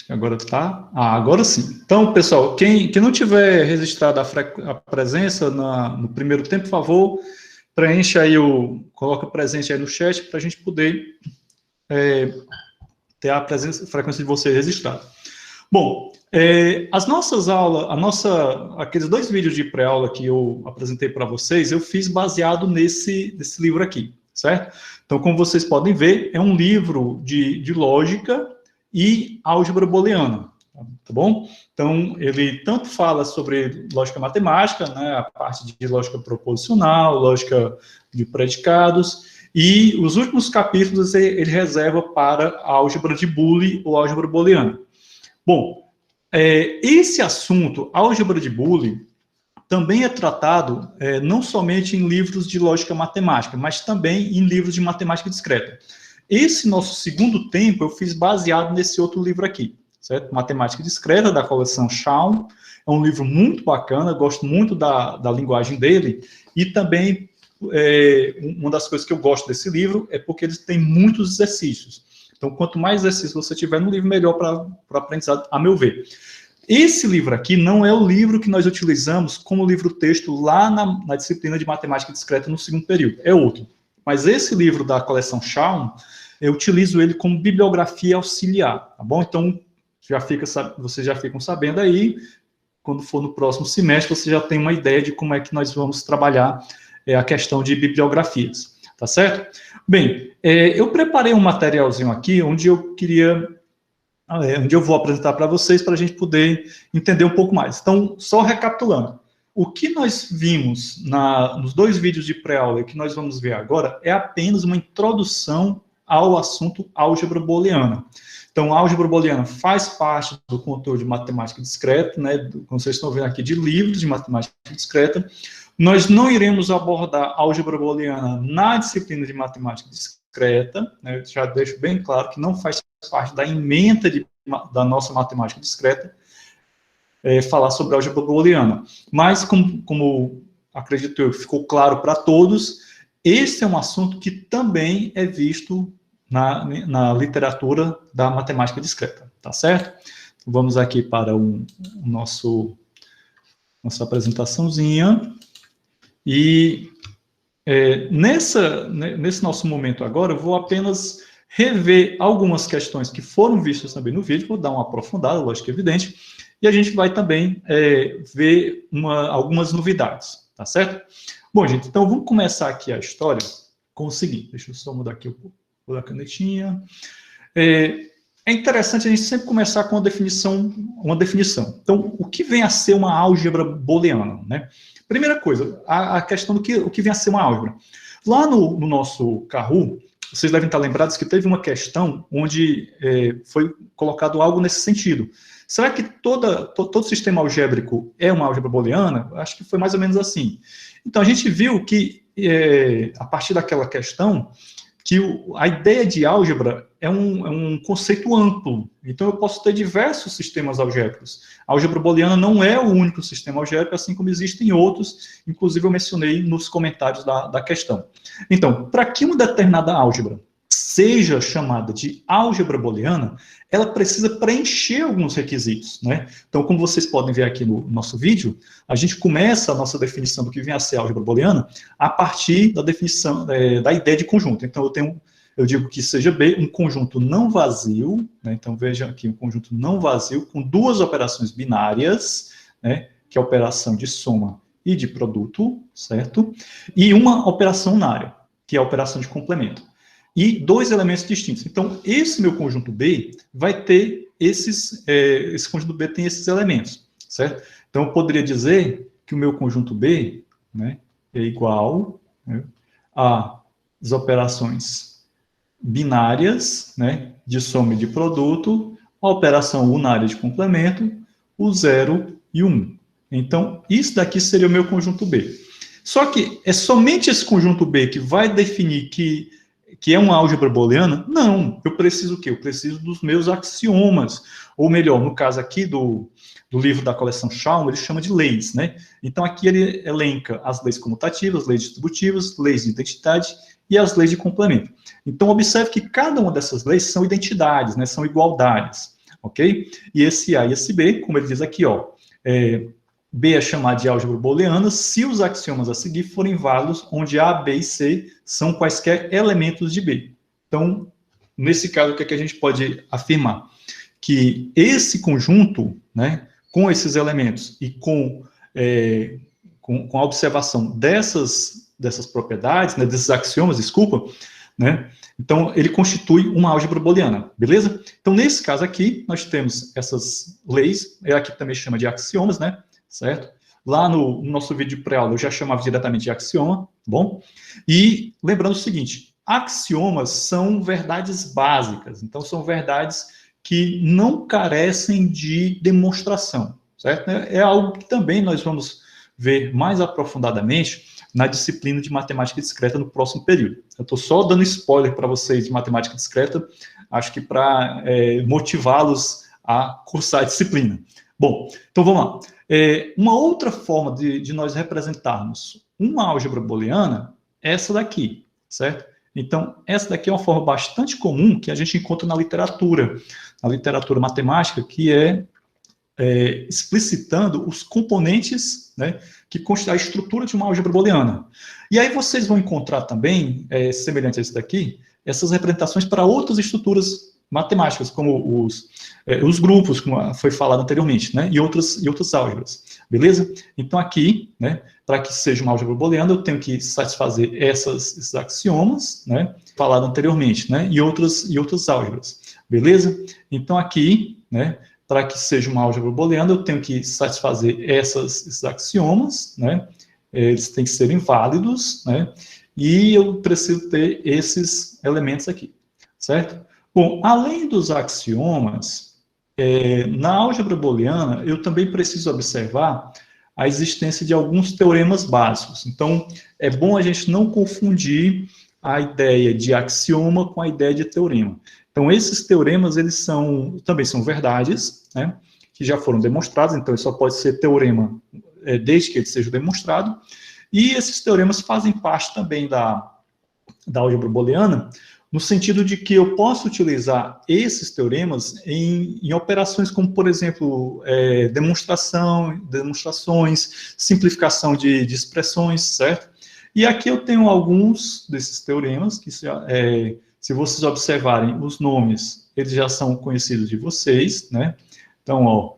Agora tá. Agora sim. Então, pessoal, quem não tiver registrado a presença no primeiro tempo, por favor, preencha aí coloca presente aí no chat para a gente poder ter a frequência de vocês registrada. Bom, as nossas aulas, aqueles 2 vídeos de pré-aula que eu apresentei para vocês, eu fiz baseado nesse livro aqui, certo? Então, como vocês podem ver, é um livro de lógica e álgebra booleana, tá bom? Então, ele tanto fala sobre lógica matemática, né, a parte de lógica proposicional, lógica de predicados, e os últimos capítulos ele reserva para a álgebra de Boole ou álgebra booleana. Bom, esse assunto, álgebra de Boole, também é tratado não somente em livros de lógica matemática, mas também em livros de matemática discreta. Esse nosso segundo tempo eu fiz baseado nesse outro livro aqui, certo? Matemática Discreta, da coleção Schaum. É um livro muito bacana, gosto muito da linguagem dele, e também uma das coisas que eu gosto desse livro é porque ele tem muitos exercícios. Então, quanto mais exercícios você tiver no livro, melhor para aprendizado, a meu ver. Esse livro aqui não é o livro que nós utilizamos como livro-texto lá na disciplina de matemática discreta no segundo período, é outro. Mas esse livro da coleção Schaum, eu utilizo ele como bibliografia auxiliar, tá bom? Então, vocês já ficam sabendo aí, quando for no próximo semestre, você já tem uma ideia de como é que nós vamos trabalhar a questão de bibliografias, tá certo? Bem, eu preparei um materialzinho aqui, onde eu vou apresentar para vocês, para a gente poder entender um pouco mais. Então, só recapitulando, o que nós vimos nos 2 vídeos de pré-aula e que nós vamos ver agora é apenas uma introdução ao assunto álgebra booleana. Então, a álgebra booleana faz parte do conteúdo de matemática discreta, né, como vocês estão vendo aqui, de livros de matemática discreta. Nós não iremos abordar a álgebra booleana na disciplina de matemática discreta, né, já deixo bem claro que não faz parte da ementa da nossa matemática discreta, falar sobre a álgebra booleana. Mas, como acredito eu, ficou claro para todos, esse é um assunto que também é visto na literatura da matemática discreta, tá certo? Então, vamos aqui para nossa apresentaçãozinha. E nesse nosso momento agora, eu vou apenas rever algumas questões que foram vistas também no vídeo, vou dar uma aprofundada, lógico que é evidente, e a gente vai também ver algumas novidades, tá certo? Bom, gente, então vamos começar aqui a história com o seguinte, deixa eu só mudar aqui a canetinha. É interessante a gente sempre começar com uma definição. Então, o que vem a ser uma álgebra booleana, né? Primeira coisa, a questão do que vem a ser uma álgebra. Lá no nosso Kahoot, vocês devem estar lembrados que teve uma questão onde foi colocado algo nesse sentido. Será que todo sistema algébrico é uma álgebra booleana? Acho que foi mais ou menos assim. Então, a gente viu que, a partir daquela questão, que a ideia de álgebra é um conceito amplo. Então, eu posso ter diversos sistemas algébricos. A álgebra booleana não é o único sistema algébrico, assim como existem outros, inclusive eu mencionei nos comentários da questão. Então, para que uma determinada álgebra seja chamada de álgebra booleana, ela precisa preencher alguns requisitos, né? Então, como vocês podem ver aqui no nosso vídeo, a gente começa a nossa definição do que vem a ser álgebra booleana a partir da definição, da ideia de conjunto. Então, eu digo que seja B um conjunto não vazio, né? Então, veja aqui um conjunto não vazio com 2 operações binárias, né? Que é a operação de soma e de produto, certo? E uma operação unária, que é a operação de complemento. E 2 elementos distintos. Então, esse meu conjunto B vai ter esse conjunto B tem esses elementos, certo? Então, eu poderia dizer que o meu conjunto B, né, é igual, né, às operações binárias, né, de soma e de produto, a operação unária de complemento, o 0 e o 1. Então, isso daqui seria o meu conjunto B. Só que é somente esse conjunto B que vai definir que é uma álgebra booleana? Não, eu preciso o quê? Eu preciso dos meus axiomas, ou melhor, no caso aqui do livro da coleção Schaum, ele chama de leis, né? Então aqui ele elenca as leis comutativas, leis distributivas, leis de identidade e as leis de complemento. Então observe que cada uma dessas leis são identidades, né? São igualdades. ok? E esse A e esse B, como ele diz aqui, ó, B é chamado de álgebra booleana se os axiomas a seguir forem válidos, onde A, B e C são quaisquer elementos de B. Então, nesse caso, o que é que a gente pode afirmar? Que esse conjunto, né, com esses elementos e com a observação dessas propriedades, né, desses axiomas, desculpa, né, então ele constitui uma álgebra booleana, beleza? Então, nesse caso aqui, nós temos essas leis, aqui também chama de axiomas, né, certo? Lá no nosso vídeo pré-aula eu já chamava diretamente de axioma, bom? E lembrando o seguinte, axiomas são verdades básicas, então são verdades que não carecem de demonstração, certo? É algo que também nós vamos ver mais aprofundadamente na disciplina de matemática discreta no próximo período. Eu estou só dando spoiler para vocês de matemática discreta, acho que para motivá-los a cursar a disciplina. Bom, então vamos lá. Uma outra forma de nós representarmos uma álgebra booleana é essa daqui, certo? Então, essa daqui é uma forma bastante comum que a gente encontra na literatura matemática, que explicitando os componentes, né, que constituem a estrutura de uma álgebra booleana. E aí vocês vão encontrar também, semelhante a esse daqui, essas representações para outras estruturas matemáticas, como os grupos, como foi falado anteriormente, né, e outras álgebras, beleza? Então aqui, né, para que seja uma álgebra booleana, eu tenho que satisfazer esses axiomas, né, falado anteriormente, né, e outras álgebras, beleza? Então aqui, né, para que seja uma álgebra booleana, eu tenho que satisfazer esses axiomas, né, eles têm que serem válidos, né, e eu preciso ter esses elementos aqui, certo? Bom, além dos axiomas, na álgebra booleana, eu também preciso observar a existência de alguns teoremas básicos. Então, é bom a gente não confundir a ideia de axioma com a ideia de teorema. Então, esses teoremas, eles também são verdades, né, que já foram demonstradas, então ele só pode ser teorema desde que ele seja demonstrado, e esses teoremas fazem parte também da álgebra booleana, no sentido de que eu posso utilizar esses teoremas em operações como, por exemplo, demonstrações, simplificação de expressões, certo? E aqui eu tenho alguns desses teoremas, que se vocês observarem os nomes, eles já são conhecidos de vocês, né? Então, ó,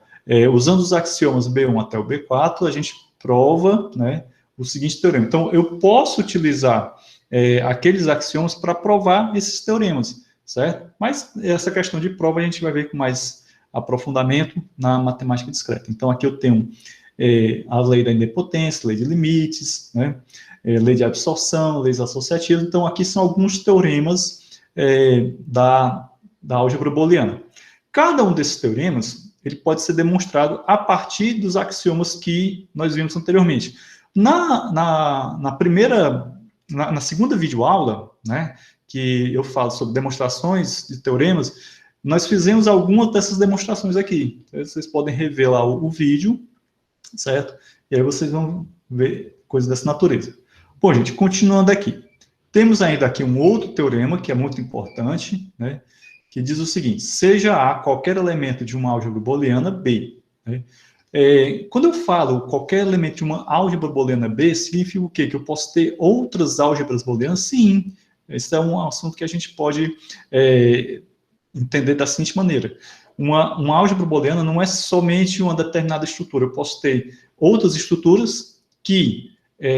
usando os axiomas B1 até o B4, a gente prova, né, o seguinte teorema. Então, eu posso utilizar aqueles axiomas para provar esses teoremas, certo? Mas essa questão de prova a gente vai ver com mais aprofundamento na matemática discreta. Então, aqui eu tenho a lei da idempotência, lei de limites, né? Lei de absorção, leis associativas. Então, aqui são alguns teoremas da álgebra booleana. Cada um desses teoremas, ele pode ser demonstrado a partir dos axiomas que nós vimos anteriormente. Na segunda videoaula, né, que eu falo sobre demonstrações de teoremas, nós fizemos algumas dessas demonstrações aqui. Então, vocês podem rever lá o vídeo, certo? E aí vocês vão ver coisas dessa natureza. Bom, gente, continuando aqui. Temos ainda aqui um outro teorema que é muito importante, né, que diz o seguinte: seja A qualquer elemento de uma álgebra booleana B, né? Quando eu falo qualquer elemento de uma álgebra booleana B, significa o quê? Que eu posso ter outras álgebras booleanas? Sim. Esse é um assunto que a gente pode entender da seguinte maneira. Uma álgebra booleana não é somente uma determinada estrutura. Eu posso ter outras estruturas que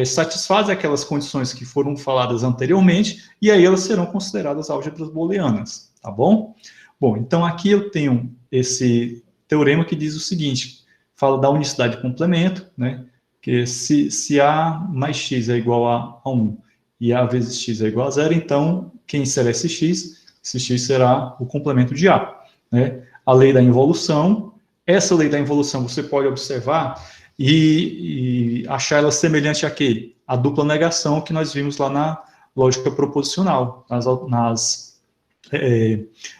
satisfazem aquelas condições que foram faladas anteriormente, e aí elas serão consideradas álgebras booleanas, tá bom? Bom, então aqui eu tenho esse teorema que diz o seguinte: fala da unicidade de complemento, né? Que se A mais X é igual a 1 e A vezes X é igual a 0, então, quem será esse X? Esse X será o complemento de A, né? A lei da involução, essa lei da involução você pode observar e achar ela semelhante a quê? A dupla negação que nós vimos lá na lógica proposicional, nas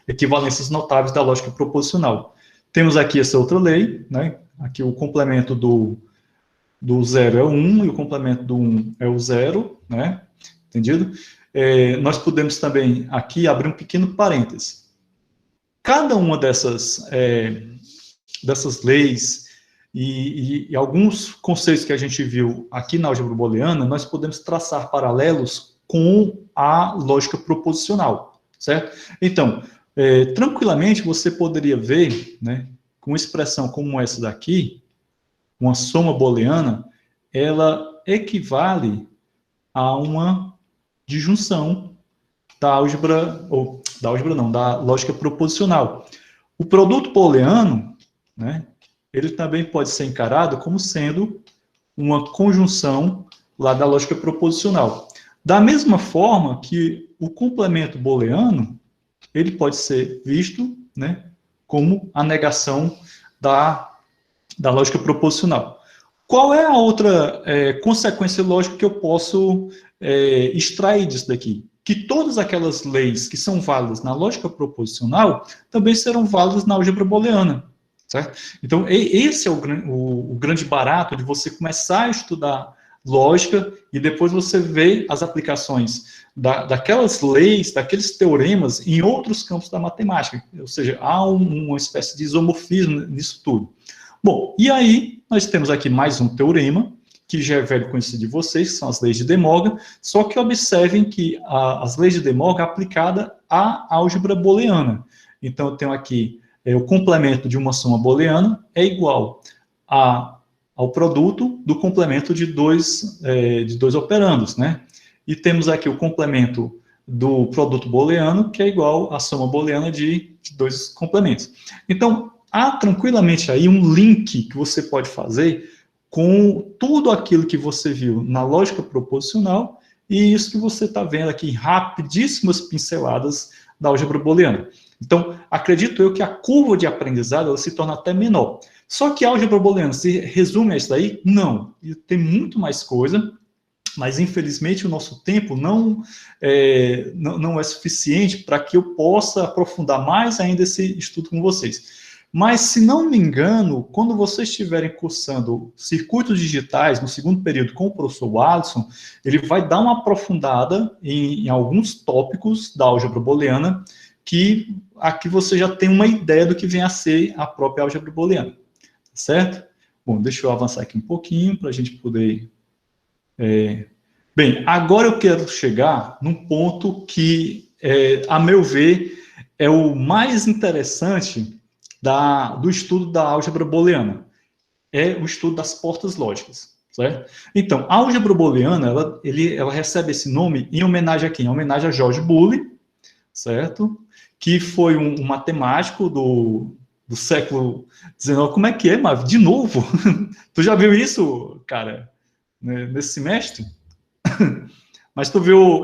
equivalências notáveis da lógica proposicional. Temos aqui essa outra lei, né? Aqui o complemento do 0 é o 1 e o complemento do 1 é o 0, né? Entendido? Nós podemos também aqui abrir um pequeno parêntese. cada uma dessas leis e alguns conceitos que a gente viu aqui na álgebra booleana, nós podemos traçar paralelos com a lógica proposicional, certo? Então, tranquilamente você poderia ver, né, com uma expressão como essa daqui, uma soma booleana, ela equivale a uma disjunção da álgebra, ou da álgebra não, da lógica proposicional. O produto booleano, né, ele também pode ser encarado como sendo uma conjunção lá da lógica proposicional. Da mesma forma que o complemento booleano, ele pode ser visto, né, como a negação da lógica proposicional. Qual é a outra consequência lógica que eu posso extrair disso daqui? Que todas aquelas leis que são válidas na lógica proposicional também serão válidas na álgebra booleana, certo? Então, esse é o grande barato de você começar a estudar lógica e depois você vê as aplicações daquelas leis, daqueles teoremas em outros campos da matemática. Ou seja, há uma espécie de isomorfismo nisso tudo. Bom, e aí nós temos aqui mais um teorema, que já é velho conhecido de vocês, que são as leis de De Morgan, só que observem que as leis de De Morgan aplicadas à álgebra booleana. Então, eu tenho aqui o complemento de uma soma booleana é igual ao produto do complemento de dois operandos, né? E temos aqui o complemento do produto booleano, que é igual à soma booleana de dois complementos. Então, há tranquilamente aí um link que você pode fazer com tudo aquilo que você viu na lógica proposicional e isso que você está vendo aqui em rapidíssimas pinceladas da álgebra booleana. Então, acredito eu que a curva de aprendizado ela se torna até menor. Só que a álgebra booleana se resume a isso daí? Não. Tem muito mais coisa, mas infelizmente o nosso tempo não é suficiente para que eu possa aprofundar mais ainda esse estudo com vocês. Mas, se não me engano, quando vocês estiverem cursando circuitos digitais no segundo período com o professor Alisson, ele vai dar uma aprofundada em alguns tópicos da álgebra booleana, que aqui você já tem uma ideia do que vem a ser a própria álgebra booleana, certo? Bom, deixa eu avançar aqui um pouquinho para a gente poder... Bem, agora eu quero chegar num ponto que, a meu ver, é o mais interessante do estudo da álgebra booleana, é o estudo das portas lógicas, certo? Então, a álgebra booleana, ela recebe esse nome em homenagem a quem? Em homenagem a George Boole, certo? Que foi um matemático do século XIX. Como é que é, Marvin? De novo? Tu já viu isso, cara, nesse semestre? Mas tu viu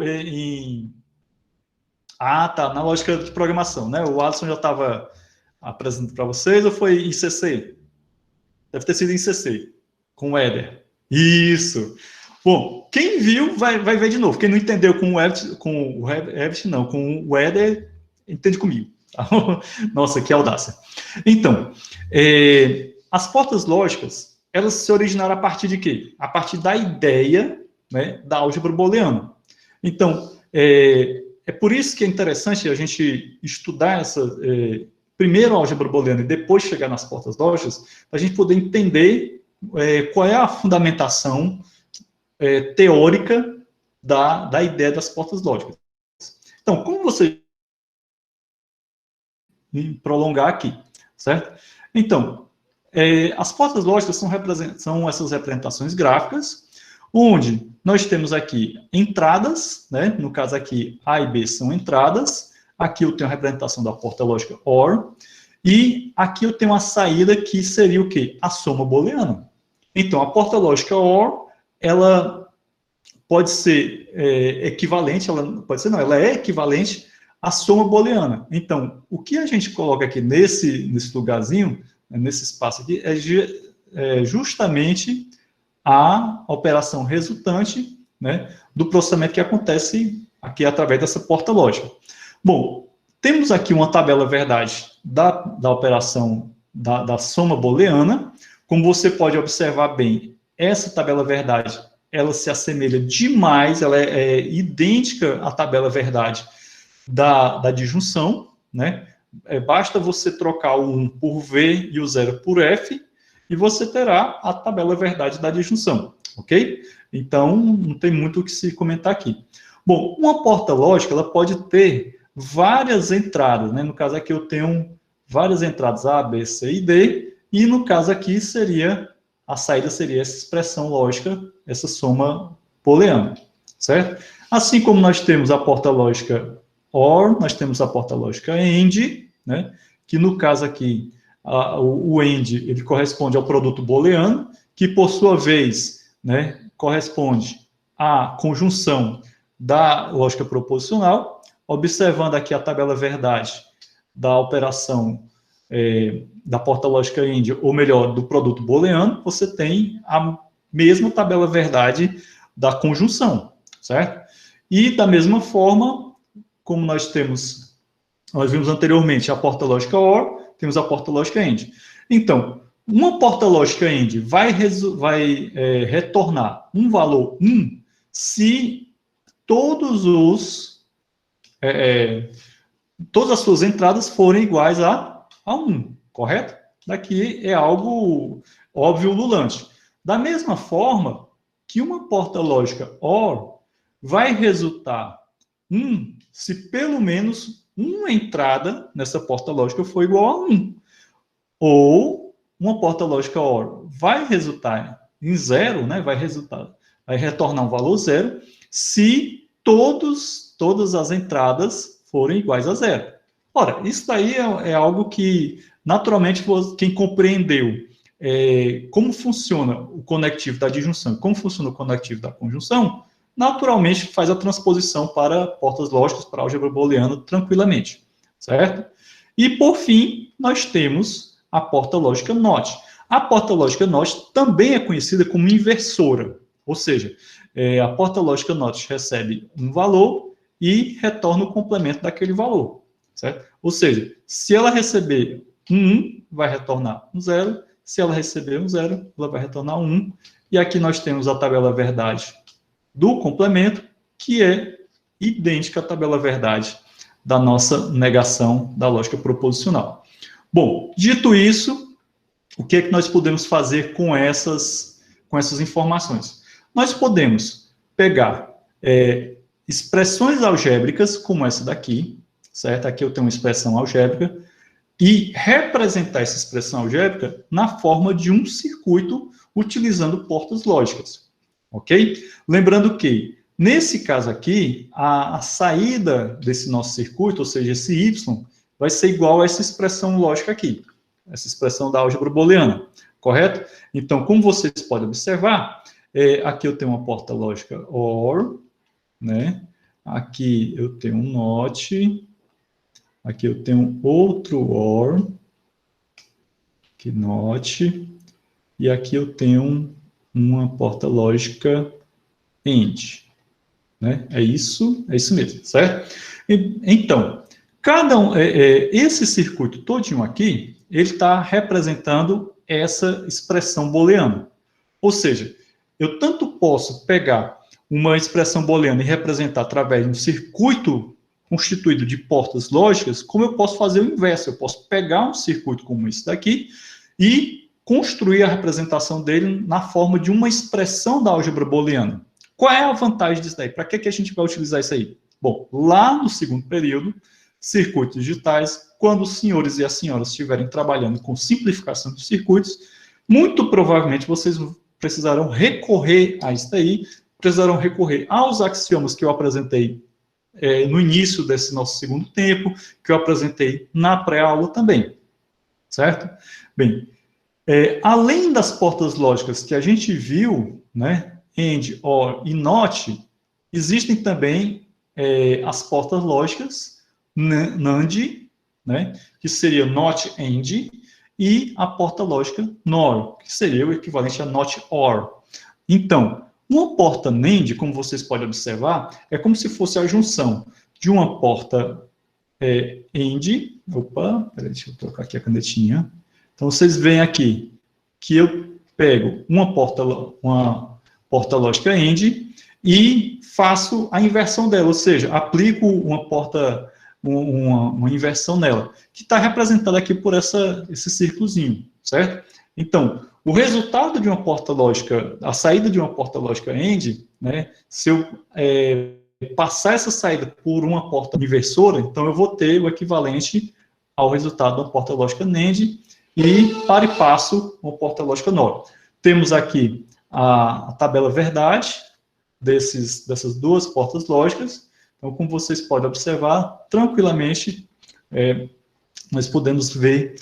tá, na lógica de programação, né? O Alisson já estava apresentando para vocês, ou foi em CC? Deve ter sido em CC, com o Éder. Isso. Bom, quem viu vai ver de novo. Quem não entendeu com o Revit, não, com o Éder, entende comigo. Nossa, que audácia. Então, as portas lógicas, elas se originaram a partir de quê? A partir da ideia, né, da álgebra booleana. Então, é por isso que é interessante a gente estudar primeiro a álgebra booleana e depois chegar nas portas lógicas, para a gente poder entender qual é a fundamentação teórica da ideia das portas lógicas. Então, como você prolongar aqui, certo? Então, as portas lógicas são essas representações gráficas, onde nós temos aqui entradas, né? No caso aqui, A e B são entradas. Aqui eu tenho a representação da porta lógica OR, e aqui eu tenho a saída que seria o quê? A soma booleana. Então, a porta lógica OR, ela pode ser equivalente, ela é equivalente à soma booleana. Então, o que a gente coloca aqui nesse lugarzinho, nesse espaço aqui, é justamente a operação resultante, né, do processamento que acontece aqui através dessa porta lógica. Bom, temos aqui uma tabela verdade da operação da soma booleana. Como você pode observar bem, essa tabela verdade, ela se assemelha demais, ela é idêntica à tabela verdade da disjunção, né? basta você trocar o 1 por V e o 0 por F, e você terá a tabela verdade da disjunção, ok? Então, não tem muito o que se comentar aqui. Bom, uma porta lógica, ela pode ter várias entradas, né? No caso aqui eu tenho várias entradas A, B, C e D, e no caso aqui a saída seria essa expressão lógica, essa soma booleana, certo? Assim como nós temos a porta lógica OR, nós temos a porta lógica AND, né? Que no caso aqui, o AND, ele corresponde ao produto booleano, que por sua vez, né, corresponde à conjunção da lógica proposicional. Observando aqui a tabela verdade da operação da porta lógica AND, ou melhor, do produto booleano, você tem a mesma tabela verdade da conjunção, certo? E da mesma forma, como nós vimos anteriormente a porta lógica OR, temos a porta lógica AND. Então, uma porta lógica AND vai retornar um valor 1 se todas as suas entradas forem iguais a 1, correto? Daqui é algo óbvio, ululante. Da mesma forma que uma porta lógica OR vai resultar 1 se pelo menos uma entrada nessa porta lógica for igual a 1. Ou uma porta lógica OR vai resultar em 0, né? Vai retornar um valor 0 se todas as entradas forem iguais a 0. Ora, isso daí é algo que, naturalmente, quem compreendeu como funciona o conectivo da disjunção, como funciona o conectivo da conjunção, naturalmente faz a transposição para portas lógicas, para álgebra booleana, tranquilamente, certo? E, por fim, nós temos a porta lógica NOT. A porta lógica NOT também é conhecida como inversora, ou seja, a porta lógica NOT recebe um valor e retorna o complemento daquele valor, certo? Ou seja, se ela receber um 1, vai retornar um 0, se ela receber um 0, ela vai retornar um 1, e aqui nós temos a tabela verdade do complemento, que é idêntica à tabela verdade da nossa negação da lógica proposicional. Bom, dito isso, o que é que nós podemos fazer com essas informações? Nós podemos pegar expressões algébricas, como essa daqui, certo? Aqui eu tenho uma expressão algébrica, e representar essa expressão algébrica na forma de um circuito utilizando portas lógicas, ok? Lembrando que, nesse caso aqui, a saída desse nosso circuito, ou seja, esse y, vai ser igual a essa expressão lógica aqui, essa expressão da álgebra booleana, correto? Então, como vocês podem observar, aqui eu tenho uma porta lógica OR, né? Aqui eu tenho um NOT, aqui eu tenho outro OR, aqui NOT, e aqui eu tenho uma porta lógica AND, né? É isso mesmo, certo? Então, esse circuito todinho aqui, ele está representando essa expressão booleana. Ou seja, eu tanto posso pegar uma expressão booleana e representar através de um circuito constituído de portas lógicas, como eu posso fazer o inverso. Eu posso pegar um circuito como esse daqui e construir a representação dele na forma de uma expressão da álgebra booleana. Qual é a vantagem disso daí? Para que a gente vai utilizar isso aí? Bom, lá no segundo período, circuitos digitais, quando os senhores e as senhoras estiverem trabalhando com simplificação de circuitos, muito provavelmente vocês precisarão recorrer a isso daí, precisarão recorrer aos axiomas que eu apresentei no início desse nosso segundo tempo, que eu apresentei na pré-aula também, certo? Bem, além das portas lógicas que a gente viu, né, AND, OR e NOT, existem também as portas lógicas NAND, né, que seria NOT AND, e a porta lógica NOR, que seria o equivalente a NOT OR. Então, uma porta NAND, como vocês podem observar, é como se fosse a junção de uma porta AND. Opa, peraí, deixa eu trocar aqui a canetinha. Então, vocês veem aqui que eu pego uma porta lógica AND e faço a inversão dela, ou seja, aplico uma porta uma inversão nela, que está representada aqui por esse círculozinho, certo? Então, o resultado de uma porta lógica, a saída de uma porta lógica AND, né, se eu passar essa saída por uma porta inversora, então eu vou ter o equivalente ao resultado da porta lógica NAND e para e passo uma porta lógica NOR. Temos aqui a tabela verdade dessas duas portas lógicas. Então, como vocês podem observar, tranquilamente, nós podemos ver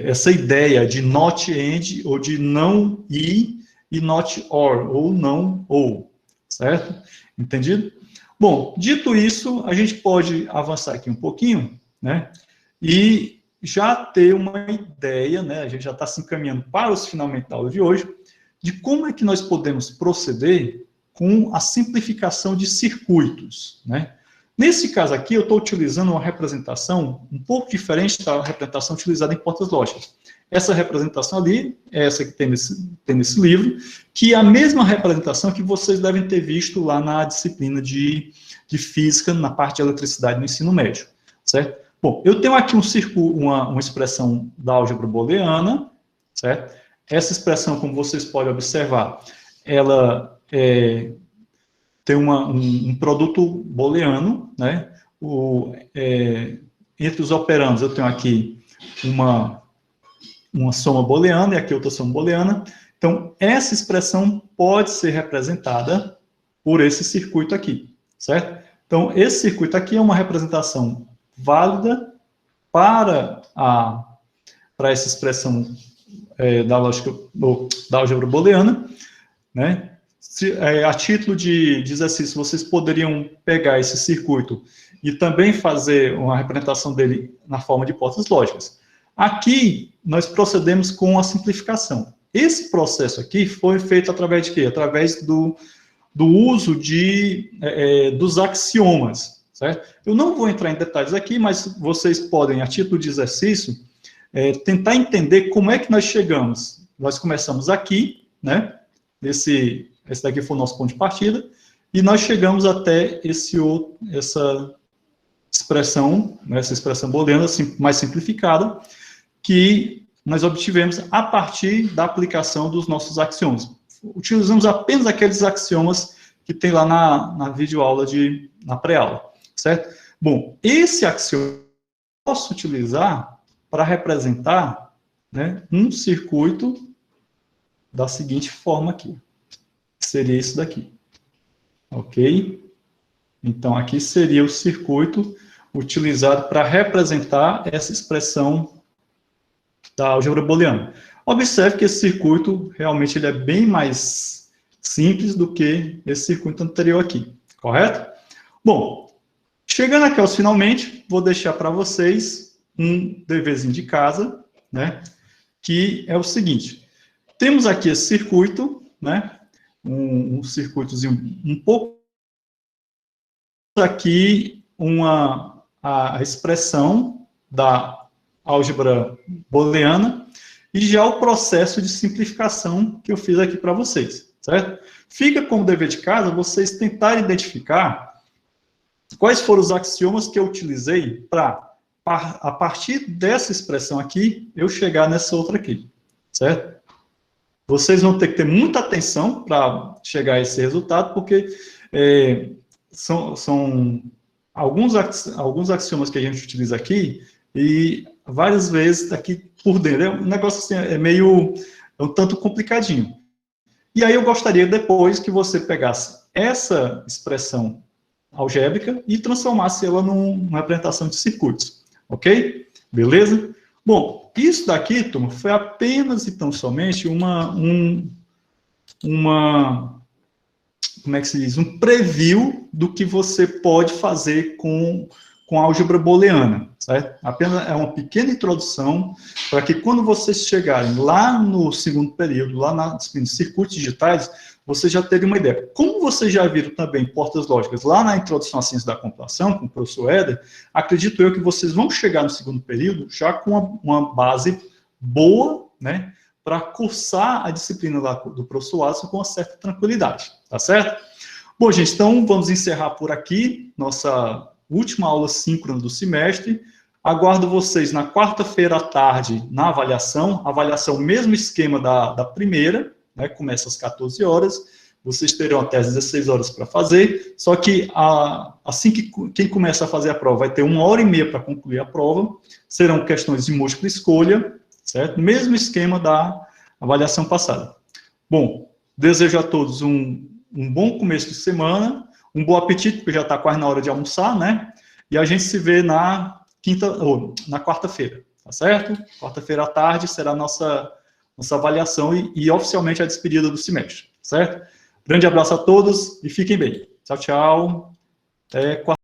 essa ideia de not AND, ou de não e not OR, ou não ou, certo? Entendido? Bom, dito isso, a gente pode avançar aqui um pouquinho, né? E já ter uma ideia, né? A gente já está se encaminhando para os finalmente da aula de hoje, de como é que nós podemos proceder com a simplificação de circuitos, né? Nesse caso aqui, eu estou utilizando uma representação um pouco diferente da representação utilizada em portas lógicas. Essa representação ali, é essa que tem nesse livro, que é a mesma representação que vocês devem ter visto lá na disciplina de física, na parte de eletricidade no ensino médio, certo? Bom, eu tenho aqui uma expressão da álgebra booleana, certo? Essa expressão, como vocês podem observar, ela tem um produto booleano, né? Entre os operandos, eu tenho aqui uma soma booleana e aqui outra soma booleana. Então, essa expressão pode ser representada por esse circuito aqui, certo? Então, esse circuito aqui é uma representação válida para essa expressão da álgebra booleana, né? A título de exercício, vocês poderiam pegar esse circuito e também fazer uma representação dele na forma de hipóteses lógicas. Aqui, nós procedemos com a simplificação. Esse processo aqui foi feito através de quê? Através do uso dos axiomas, certo? Eu não vou entrar em detalhes aqui, mas vocês podem, a título de exercício, tentar entender como é que nós chegamos. Nós começamos aqui, né? Esse daqui foi o nosso ponto de partida, e nós chegamos até essa expressão, né, essa expressão booleana mais simplificada, que nós obtivemos a partir da aplicação dos nossos axiomas. Utilizamos apenas aqueles axiomas que tem lá na videoaula, na pré-aula, certo? Bom, esse axioma eu posso utilizar para representar, né, um circuito da seguinte forma aqui. Seria isso daqui. Ok? Então, aqui seria o circuito utilizado para representar essa expressão da álgebra booleana. Observe que esse circuito, realmente, ele é bem mais simples do que esse circuito anterior aqui. Correto? Bom, chegando aqui aos finalmente, vou deixar para vocês um deverzinho de casa, né? Que é o seguinte. Temos aqui esse circuito, né? Um circuitozinho um pouco aqui a expressão da álgebra booleana e já o processo de simplificação que eu fiz aqui para vocês, certo? Fica como dever de casa vocês tentarem identificar quais foram os axiomas que eu utilizei para, a partir dessa expressão aqui, eu chegar nessa outra aqui, certo? Vocês vão ter que ter muita atenção para chegar a esse resultado, porque são alguns axiomas que a gente utiliza aqui, e várias vezes aqui por dentro. Um negócio assim, um tanto complicadinho. E aí eu gostaria depois que você pegasse essa expressão algébrica e transformasse ela numa representação de circuitos. Ok? Beleza? Bom, isso daqui, turma, foi apenas e tão somente como é que se diz? Um preview do que você pode fazer com a álgebra booleana, certo? Apenas é uma pequena introdução para que quando vocês chegarem lá no segundo período, lá na disciplina de circuitos digitais, vocês já terem uma ideia. Como vocês já viram também portas lógicas lá na introdução à ciência da computação, com o professor Éder, acredito eu que vocês vão chegar no segundo período já com uma base boa, né, para cursar a disciplina lá do professor Watson com uma certa tranquilidade, tá certo? Bom, gente, então vamos encerrar por aqui nossa última aula síncrona do semestre. Aguardo vocês na quarta-feira à tarde na avaliação mesmo esquema da primeira, né, começa às 14 horas, vocês terão até às 16 horas para fazer, só que assim que quem começa a fazer a prova vai ter 1h30 para concluir a prova, serão questões de múltipla escolha, certo? Mesmo esquema da avaliação passada. Bom, desejo a todos um bom começo de semana, um bom apetite, porque já está quase na hora de almoçar, né? E a gente se vê na quarta-feira, tá certo? Quarta-feira à tarde será a nossa avaliação e oficialmente a despedida do semestre, certo? Grande abraço a todos e fiquem bem. Tchau, tchau. Até quarta-feira.